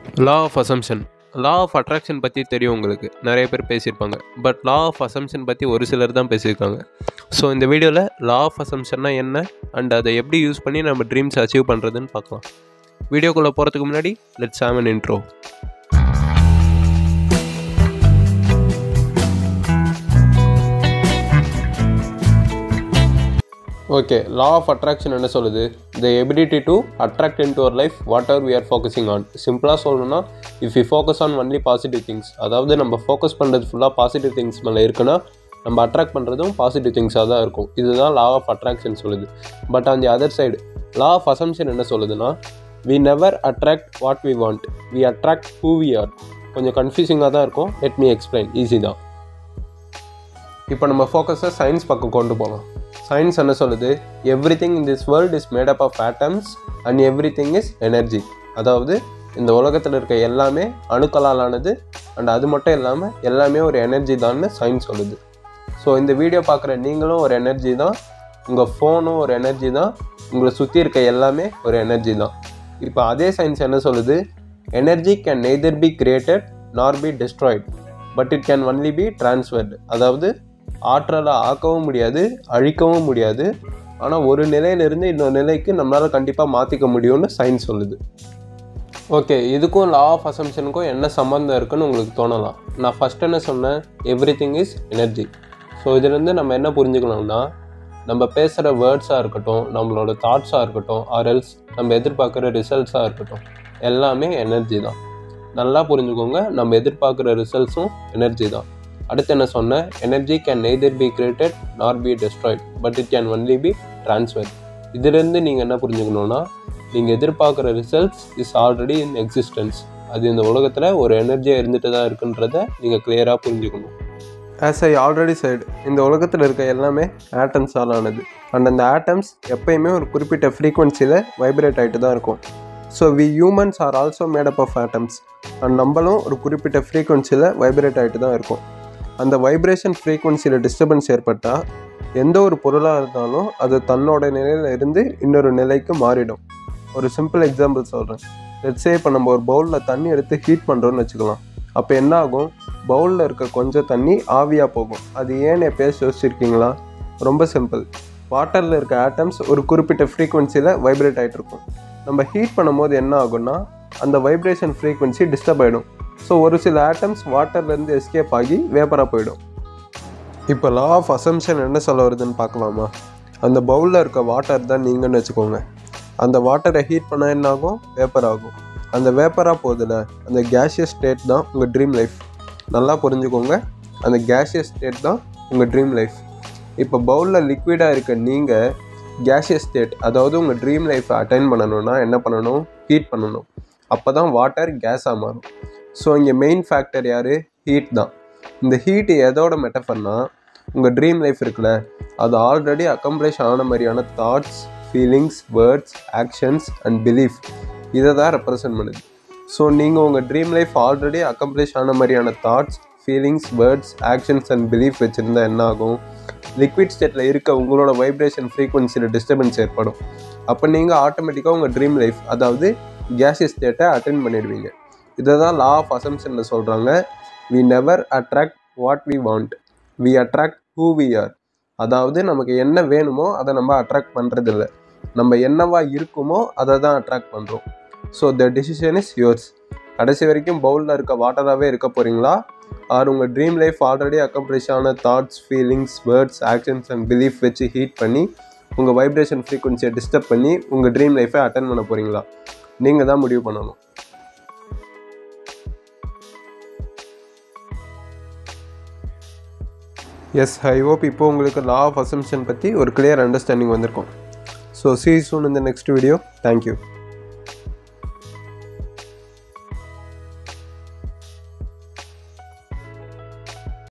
Law of assumption. Law of attraction பற்றி தெரியும் உங்களுக்கு, நிறைய பேர் பேசியிருப்பாங்க. பட் லா ஆஃப் அசம்ஷன் பற்றி ஒரு சிலர் தான் பேசியிருக்காங்க. ஸோ இந்த வீடியோவில் லா ஆஃப் அசம்ஷன்னா என்ன அண்ட் அதை எப்படி யூஸ் பண்ணி நம்ம ட்ரீம்ஸ் அச்சீவ் பண்ணுறதுன்னு பார்க்கலாம். வீடியோக்குள்ளே போகிறதுக்கு முன்னாடி let's have an intro. Okay, law of attraction என்ன சொல்லுது? The ability to attract into our life whatever we are focusing on. சிம்பிளாக சொல்லணும்னா, if you focus on only positive things, அதாவது நம்ம ஃபோக்கஸ் பண்ணுறது ஃபுல்லாக பாசிட்டிவ் திங்ஸ் மேலே இருக்குன்னா நம்ம அட்ராக்ட் பண்ணுறதும் பாசிட்டிவ் திங்ஸாக தான் இருக்கும். இதுதான் லா ஆஃப் அட்ராக்ஷன் சொல்லுது. But on the other side law of assumption என்ன சொல்லுதுன்னா, we never attract what we want, we attract who we are. கொஞ்சம் கன்ஃபியூசிங்காக தான் இருக்கும். Let me explain. ஈஸி தான். இப்போ நம்ம ஃபோக்கஸை சயின்ஸ் பக்கம் கொண்டு போகலாம். சயின்ஸ் என்ன சொல்லுது? Everything in this world is made up of atoms and everything is energy. அதாவது இந்த உலகத்தில் இருக்க எல்லாமே அணுக்களால் ஆனது அண்ட் அது மட்டும் இல்லாமல் எல்லாமே ஒரு எனர்ஜி தான்னு சயின்ஸ் சொல்லுது. ஸோ இந்த வீடியோ பார்க்குற நீங்களும் ஒரு எனர்ஜி தான், உங்கள் ஃபோனும் ஒரு எனர்ஜி தான், உங்களை சுற்றி இருக்க எல்லாமே ஒரு எனர்ஜி தான். இப்போ அதே சயின்ஸ் என்ன சொல்லுது? Energy can neither be created nor be destroyed but it can only be transferred. அதாவது ஆற்றலை ஆக்கவும் முடியாது, அழிக்கவும் முடியாது, ஆனால் ஒரு நிலையிலிருந்து இன்னொரு நிலைக்கு நம்மளால் கண்டிப்பாக மாற்றிக்க முடியும்னு சயின்ஸ் சொல்லுது. ஓகே, இதுக்கும் லா ஆஃப் அசம்ஷனுக்கும் என்ன சம்மந்தம் இருக்குன்னு உங்களுக்கு தோணலாம். நான் ஃபஸ்ட் என்ன சொன்னேன்? Everything is energy. ஸோ இதுலேருந்து நம்ம என்ன புரிஞ்சுக்கணும்னா, நம்ம பேசுகிற வேர்ட்ஸாக இருக்கட்டும், நம்மளோட தாட்ஸாக இருக்கட்டும், ஆர் எல்ஸ் நம்ம எதிர்பார்க்குற ரிசல்ட்ஸாக இருக்கட்டும், எல்லாமே எனர்ஜி தான். நல்லா புரிஞ்சுக்கோங்க, நம்ம எதிர்பார்க்குற ரிசல்ட்ஸும் எனர்ஜி தான். அடுத்து என்ன சொன்னேன்? Energy can neither be created nor be destroyed but it can only B transfer. இதிலேருந்து நீங்கள் என்ன புரிஞ்சுக்கணுன்னா, நீங்கள் எதிர்பார்க்குற results is already in existence. அது இந்த உலகத்தில் ஒரு எனர்ஜியாக இருந்துட்டு தான் இருக்குன்றதை நீங்கள் கிளியராக புரிஞ்சுக்கணும். ஆஸ் ஐ ஆல்ரெடி சைடு, இந்த உலகத்தில் இருக்க எல்லாமே ஆட்டம்ஸால் ஆனது அண்ட் அந்த ஆட்டம்ஸ் எப்பயுமே ஒரு குறிப்பிட்ட ஃப்ரீக்வன்சியில் வைப்ரேட் ஆகிட்டு தான் இருக்கும். So we humans are also made up of atoms and நம்மளும் ஒரு குறிப்பிட்ட ஃப்ரீக்வன்சியில் வைப்ரேட் ஆகிட்டு தான் இருக்கும். அந்த வைப்ரேஷன் ஃப்ரீக்வன்சியில் டிஸ்டர்பன்ஸ் ஏற்பட்டால் எந்த ஒரு பொருளாக இருந்தாலும் அது தன்னோட நிலையில் இருந்து இன்னொரு நிலைக்கு மாறிடும். ஒரு சிம்பிள் எக்ஸாம்பிள் சொல்கிறேன். லெட்ஸே இப்போ நம்ம ஒரு பவுலில் தண்ணி எடுத்து ஹீட் பண்ணுறோன்னு வச்சுக்கலாம். அப்போ என்ன ஆகும்? பவுலில் இருக்க கொஞ்சம் தண்ணி ஆவியாக போகும். அது ஏன்னு எப்போயாவது யோசிச்சிருக்கீங்களா? ரொம்ப சிம்பிள். வாட்டரில் இருக்க ஆட்டம்ஸ் ஒரு குறிப்பிட்ட ஃப்ரீக்வன்சியில் வைப்ரேட் ஆகிட்டு இருக்கும். நம்ம ஹீட் பண்ணும்போது என்ன ஆகும்னா, அந்த வைப்ரேஷன் ஃப்ரீக்வன்சி டிஸ்டர்ப் ஆகிடும். ஸோ ஒரு சில ஆட்டம்ஸ் வாட்டர்லேருந்து எஸ்கேப் ஆகி வேப்பராக போயிடும். இப்போ லா ஆஃப் அசம்ஷன் என்ன சொல்ல வருதுன்னு பார்க்கலாமா? அந்த பவுலில் இருக்க வாட்டர் தான் நீங்கன்னு வச்சுக்கோங்க. அந்த வாட்டரை ஹீட் பண்ணால் என்ன ஆகும்? வேப்பர் ஆகும். அந்த வேப்பராக போதில் அந்த கேஷியஸ் ஸ்டேட் தான் உங்கள் ட்ரீம் லைஃப். நல்லா புரிஞ்சுக்கோங்க, அந்த கேஷியஸ் ஸ்டேட் தான் உங்கள் ட்ரீம் லைஃப். இப்போ பவுலில் லிக்விடாக இருக்க நீங்கள் கேஷியஸ் ஸ்டேட், அதாவது உங்கள் ட்ரீம் லைஃப்பை அட்டைன் பண்ணணும்னா என்ன பண்ணணும்? ஹீட் பண்ணணும். அப்போ தான் வாட்டர் கேஸாக மாறும். ஸோ இங்கே மெயின் ஃபேக்டர் யார்? ஹீட் தான். இந்த ஹீட்டு எதோட மெட்டஃபர்னா, உங்கள் ட்ரீம் லைஃப் இருக்குல்ல, அது ஆல்ரெடி அக்கம்ப்ளிஷ் ஆன மாதிரியான thoughts, feelings, words, actions and belief, இதை தான் ரெப்ரசன்ட் பண்ணுது. ஸோ நீங்கள் உங்கள் ட்ரீம் லைஃப் ஆல்ரெடி அக்கம்ப்ளிஷ் ஆன மாதிரியான thoughts, feelings, words, actions and belief வச்சுருந்தா என்ன ஆகும்? லிக்விட் ஸ்டேட்டில் இருக்க உங்களோட வைப்ரேஷன் ஃப்ரீக்வன்சியில் டிஸ்டர்பன்ஸ் ஏற்படும். அப்போ நீங்கள் ஆட்டோமேட்டிக்காக உங்கள் ட்ரீம் லைஃப், அதாவது கேஷியஸ் ஸ்டேட்டை அட்டென்ட் பண்ணிடுவீங்க. இதை தான் லா ஆஃப் அசம்ஷனில் சொல்கிறாங்க. We never attract what we want, we attract who we are. அதாவது நமக்கு என்ன வேணுமோ அதை நம்ம அட்ராக்ட் பண்ணுறதில்ல, நம்ம என்னவா இருக்குமோ அதை தான் அட்ராக்ட் பண்ணுறோம். So the decision is yours. கடைசி வரைக்கும் பவுலில் இருக்க வாட்டராகவே இருக்க போகிறீங்களா, ஆர் உங்கள் ட்ரீம் லைஃப் ஆல்ரெடி அக்கம்ப்ளிஷ் ஆன thoughts, feelings, words, actions and belief வச்சு ஹீட் பண்ணி உங்கள் வைப்ரேஷன் ஃப்ரீக்வன்சியை டிஸ்டர்ப் பண்ணி உங்கள் ட்ரீம் லைஃப்பை அட்டன் பண்ண போகிறீங்களா? நீங்கள் தான் முடிவு பண்ணணும். எஸ், ஐ ஹோப் இப்போ உங்களுக்கு லா ஆஃப் அசம்ஷன் பற்றி ஒரு கிளியர் அண்டர்ஸ்டாண்டிங் வந்திருக்கும். So see you soon in the next video. Thank you.